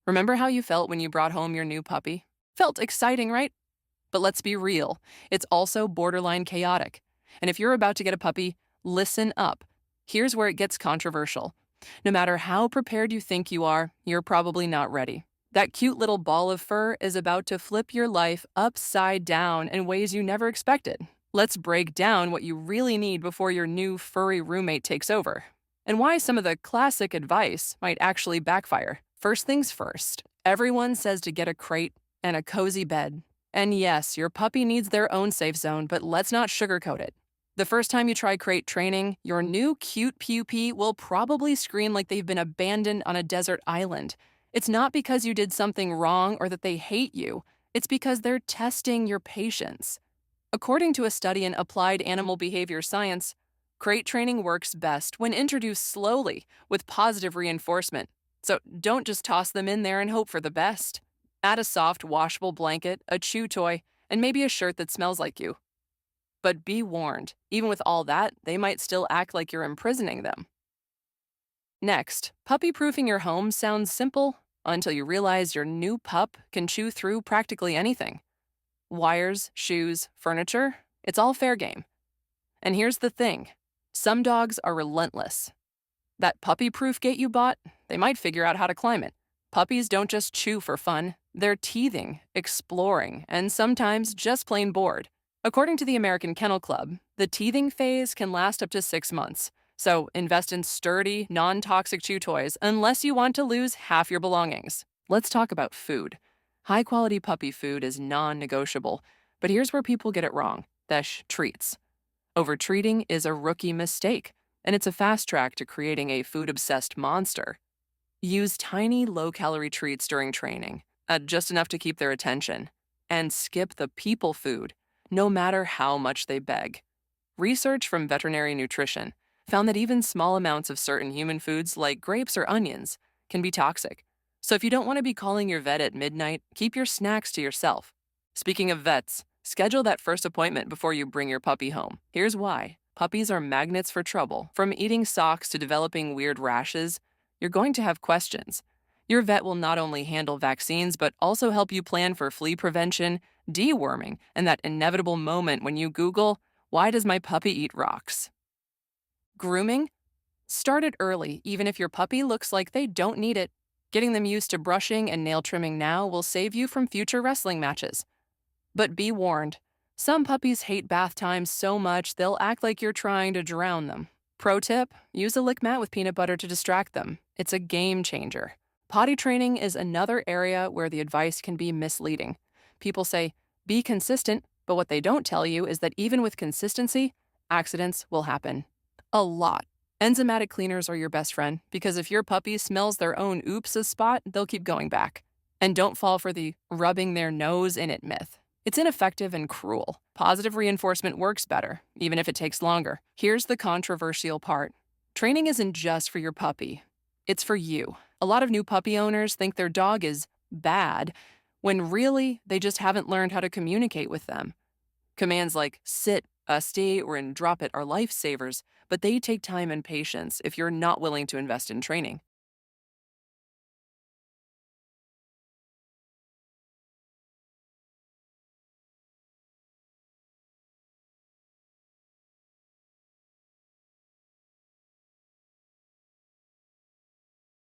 Remember how you felt when you brought home your new puppy? Felt exciting, right? But let's be real, it's also borderline chaotic. And if you're about to get a puppy, listen up. Here's where it gets controversial. No matter how prepared you think you are, you're probably not ready. That cute little ball of fur is about to flip your life upside down in ways you never expected. Let's break down what you really need before your new furry roommate takes over, and why some of the classic advice might actually backfire. First things first, everyone says to get a crate and a cozy bed. And yes, your puppy needs their own safe zone, but let's not sugarcoat it. The first time you try crate training, your new cute puppy will probably scream like they've been abandoned on a desert island. It's not because you did something wrong or that they hate you. It's because they're testing your patience. According to a study in applied animal behavior science, crate training works best when introduced slowly with positive reinforcement. So don't just toss them in there and hope for the best. Add a soft, washable blanket, a chew toy, and maybe a shirt that smells like you. But be warned, even with all that, they might still act like you're imprisoning them. Next, puppy-proofing your home sounds simple until you realize your new pup can chew through practically anything. Wires, shoes, furniture, it's all fair game. And here's the thing, some dogs are relentless. That puppy-proof gate you bought, they might figure out how to climb it. Puppies don't just chew for fun, they're teething, exploring, and sometimes just plain bored. According to the American Kennel Club, the teething phase can last up to 6 months. So invest in sturdy, non-toxic chew toys unless you want to lose half your belongings. Let's talk about food. High-quality puppy food is non-negotiable, but here's where people get it wrong. Treats. Overtreating is a rookie mistake, and it's a fast track to creating a food-obsessed monster. Use tiny, low-calorie treats during training, just enough to keep their attention. And skip the people food, no matter how much they beg. Research from veterinary nutrition found that even small amounts of certain human foods like grapes or onions can be toxic. So if you don't want to be calling your vet at midnight, keep your snacks to yourself. Speaking of vets, schedule that first appointment before you bring your puppy home. Here's why. Puppies are magnets for trouble. From eating socks to developing weird rashes, you're going to have questions. Your vet will not only handle vaccines, but also help you plan for flea prevention, deworming, and that inevitable moment when you Google, "Why does my puppy eat rocks?" Grooming? Start it early, even if your puppy looks like they don't need it. Getting them used to brushing and nail trimming now will save you from future wrestling matches. But be warned, some puppies hate bath time so much they'll act like you're trying to drown them. Pro tip, use a lick mat with peanut butter to distract them. It's a game changer. Potty training is another area where the advice can be misleading. People say, be consistent, but what they don't tell you is that even with consistency, accidents will happen. A lot. Enzymatic cleaners are your best friend because if your puppy smells their own oops a spot, they'll keep going back. And don't fall for the rubbing their nose in it myth. It's ineffective and cruel. Positive reinforcement works better, even if it takes longer. Here's the controversial part. Training isn't just for your puppy. It's for you. A lot of new puppy owners think their dog is bad, when really they just haven't learned how to communicate with them. Commands like sit, stay, or and drop it are lifesavers, but they take time and patience if you're not willing to invest in training.